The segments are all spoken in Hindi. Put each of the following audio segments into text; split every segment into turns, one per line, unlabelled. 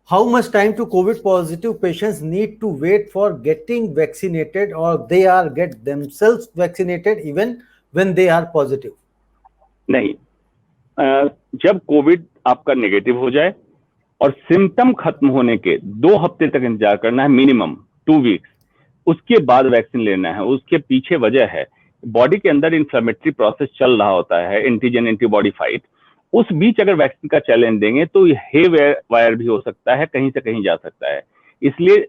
how much time do COVID positive patients need to wait for getting vaccinated, or they are get themselves vaccinated even when they are positive?
नहीं, जब कोविड आपका नेगेटिव हो जाए और सिम्टम खत्म होने के 2 हफ्ते तक इंतजार करना है, मिनिमम 2 वीक्स, उसके बाद वैक्सीन लेना है। उसके पीछे वजह है बॉडी के अंदर इन्फ्लेमेटरी प्रोसेस चल रहा होता है, एंटीजन एंटीबॉडी फाइट। उस बीच अगर वैक्सीन का चैलेंज देंगे तो हे वायर भी हो सकता है, कहीं से कहीं जा सकता है। इसलिए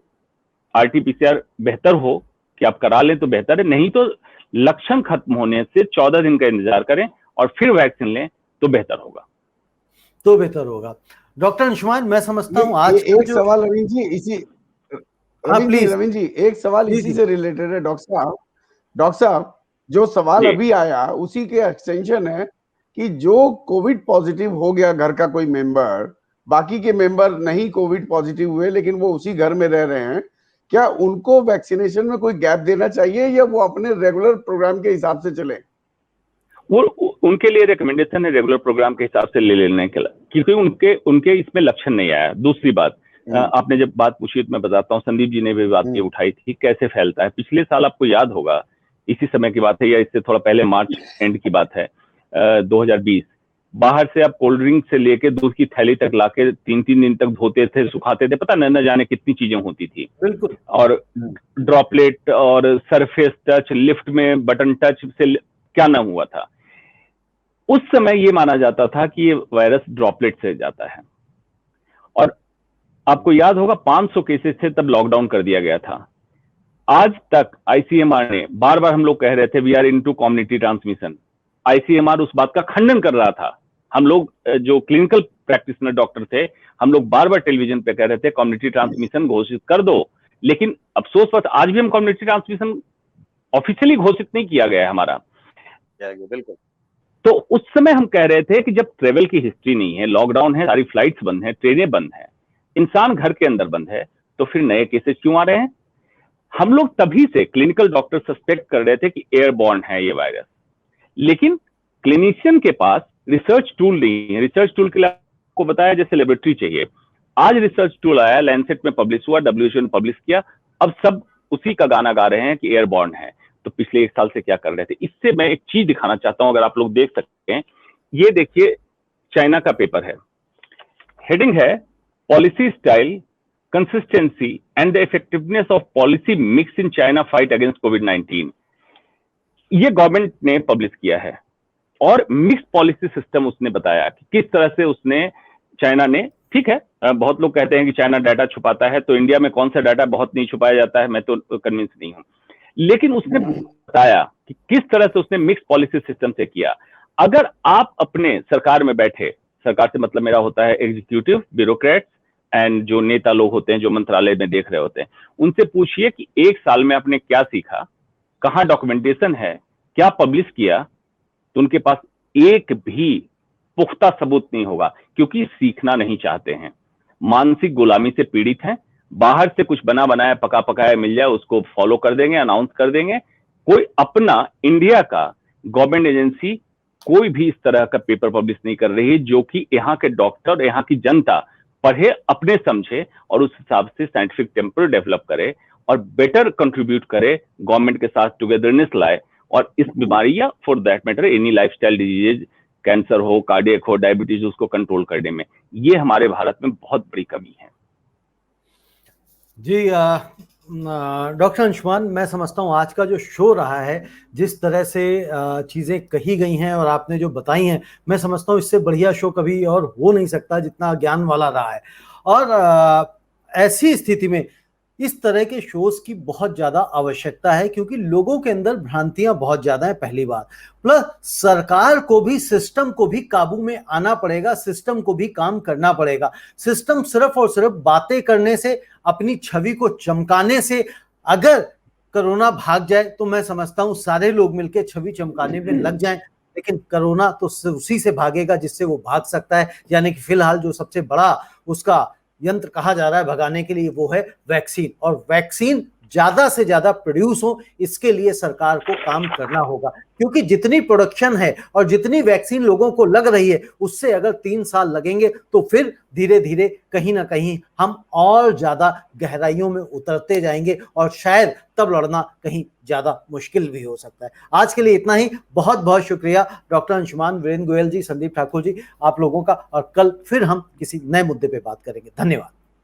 आरटीपीसीआर बेहतर हो कि आप करा लें तो बेहतर है, नहीं तो लक्षण खत्म होने से 14 दिन का इंतजार करें और फिर वैक्सीन लें तो बेहतर होगा।
तो बेहतर होगा। डॉक्टर अंशुमान, मैं समझता हूँ आज
एक सवाल रवीन जी, इसी रवीन जी एक सवाल इसी से रिलेटेड है। डॉक्टर साहब जो सवाल अभी आया उसी के एक्सटेंशन है कि जो कोविड पॉजिटिव हो गया घर का कोई मेंबर, बाकी के मेंबर नहीं कोविड पॉजिटिव हुए लेकिन वो उसी घर में रह रहे हैं, क्या उनको वैक्सीनेशन में कोई गैप देना चाहिए या वो अपने रेगुलर प्रोग्राम के हिसाब से चले?
वो उनके लिए रिकमेंडेशन है रेगुलर प्रोग्राम के हिसाब से ले लेने के लिए, क्योंकि उनके इसमें लक्षण नहीं आया। दूसरी बात, आपने जब बात पूछी तो मैं बताता हूँ, संदीप जी ने भी बात ये उठाई थी कैसे फैलता है। पिछले साल आपको याद होगा, इसी समय की बात है या इससे थोड़ा पहले, मार्च एंड की बात है, 2020, बाहर से आप कोल्ड ड्रिंक से लेके दूध की थैली तक लाके 3-3 दिन तक धोते थे, सुखाते थे, पता न जाने कितनी चीजें होती थी।
बिल्कुल।
और ड्रॉपलेट और सरफेस टच, लिफ्ट में बटन टच से क्या ना हुआ था। उस समय ये माना जाता था कि ये वायरस ड्रॉपलेट से जाता है। और आपको याद होगा 500 केसेस थे, तब लॉकडाउन कर दिया गया था। आज तक आईसीएमआर ने बार बार, हम लोग कह रहे थे we are into community transmission, ICMR उस बात का खंडन कर रहा था। हम लोग जो क्लिनिकल प्रैक्टिशनर डॉक्टर थे, हम लोग बार बार टेलीविजन पे कह रहे थे कम्युनिटी ट्रांसमिशन घोषित कर दो, लेकिन अफसोस बात आज भी हम कम्युनिटी ट्रांसमिशन ऑफिशियली घोषित नहीं किया गया है हमारा।
बिल्कुल।
तो उस समय हम कह रहे थे कि जब ट्रेवल की हिस्ट्री नहीं है, लॉकडाउन है, सारी फ्लाइट्स बंद है, ट्रेनें बंद है, इंसान घर के अंदर बंद है, तो फिर नए केसेस क्यों आ रहे हैं? हम लोग तभी से क्लिनिकल डॉक्टर सस्पेक्ट कर रहे थे कि एयरबॉर्न है ये वायरस, लेकिन क्लिनिशियन के पास रिसर्च टूल नहीं है। रिसर्च टूल के लिए आपको बताया जैसे लेबोरेटरी चाहिए। आज रिसर्च टूल आया, लैंसेट में पब्लिश हुआ, डब्ल्यूएचओ ने पब्लिश किया, अब सब उसी का गाना गा रहे हैं कि एयरबॉर्न है। तो पिछले 1 साल से क्या कर रहे थे? इससे मैं एक चीज दिखाना चाहता हूं, अगर आप लोग देख सकते हैं, ये देखिए चाइना का पेपर है, हेडिंग है policy style consistency and the effectiveness of policy mix in China fight against कोविड-19। ये गवर्नमेंट ने पब्लिश किया है और मिक्स पॉलिसी सिस्टम उसने बताया कि किस तरह से उसने, चाइना ने, ठीक है, बहुत लोग कहते हैं कि चाइना डाटा छुपाता है, तो इंडिया में कौन सा डाटा बहुत नहीं छुपाया जाता है, मैं तो कन्विंस नहीं हूं, लेकिन उसने बताया कि किस तरह से उसने मिक्स पॉलिसी सिस्टम से किया। अगर आप अपने सरकार में बैठे, सरकार से मतलब मेरा होता है एग्जीक्यूटिव, ब्यूरोक्रेट्स एंड जो नेता लोग होते हैं जो मंत्रालय में देख रहे होते हैं, उनसे पूछिए कि 1 साल में आपने क्या सीखा, कहां डॉक्यूमेंटेशन है, क्या पब्लिश किया, तो उनके पास एक भी पुख्ता सबूत नहीं होगा, क्योंकि सीखना नहीं चाहते हैं, मानसिक गुलामी से पीड़ित हैं। बाहर से कुछ बना बनाया पका पकाया मिल जाए उसको फॉलो कर देंगे, अनाउंस कर देंगे। कोई अपना इंडिया का गवर्नमेंट एजेंसी कोई भी इस तरह का पेपर पब्लिश नहीं कर रही है जो कि यहाँ के डॉक्टर, यहाँ की जनता पढ़े, अपने समझे और उस हिसाब से साइंटिफिक टेम्पर डेवलप करे और बेटर कंट्रीब्यूट करे, गवर्नमेंट के साथ टुगेदरनेस लाए और इस बीमारी या for that matter any lifestyle disease, cancer हो, कार्डियक हो, डायबिटीज, उसको कंट्रोल करने में ये हमारे भारत में बहुत बड़ी कमी है।
जी डॉक्टर अंशुमान, मैं समझता हूँ आज का जो शो रहा है, जिस तरह से चीज़ें कही गई हैं और आपने जो बताई हैं, मैं समझता हूँ इससे बढ़िया शो कभी और हो नहीं सकता जितना ज्ञान वाला रहा है। और ऐसी स्थिति में इस तरह के शोज की बहुत ज़्यादा आवश्यकता है, क्योंकि लोगों के अंदर भ्रांतियां बहुत ज़्यादा हैं, पहली बात। प्लस सरकार को भी, सिस्टम को भी काबू में आना पड़ेगा, सिस्टम को भी काम करना पड़ेगा। सिस्टम सिर्फ और सिर्फ बातें करने से, अपनी छवि को चमकाने से अगर कोरोना भाग जाए तो मैं समझता हूं सारे लोग मिलकर छवि चमकाने में लग जाएं, लेकिन कोरोना तो उसी से भागेगा जिससे वो भाग सकता है। यानी कि फिलहाल जो सबसे बड़ा उसका यंत्र कहा जा रहा है भगाने के लिए वो है वैक्सीन, और वैक्सीन ज्यादा से ज्यादा प्रोड्यूस हो, इसके लिए सरकार को काम करना होगा। क्योंकि जितनी प्रोडक्शन है और जितनी वैक्सीन लोगों को लग रही है, उससे अगर 3 साल लगेंगे तो फिर धीरे धीरे कहीं ना कहीं हम और ज्यादा गहराइयों में उतरते जाएंगे और शायद तब लड़ना कहीं ज्यादा मुश्किल भी हो सकता है। आज के लिए इतना ही। बहुत बहुत शुक्रिया डॉक्टर अंशुमान, वीरेंद्र गोयल जी, संदीप ठाकुर जी, आप लोगों का। और कल फिर हम किसी नए मुद्दे पे बात करेंगे। धन्यवाद।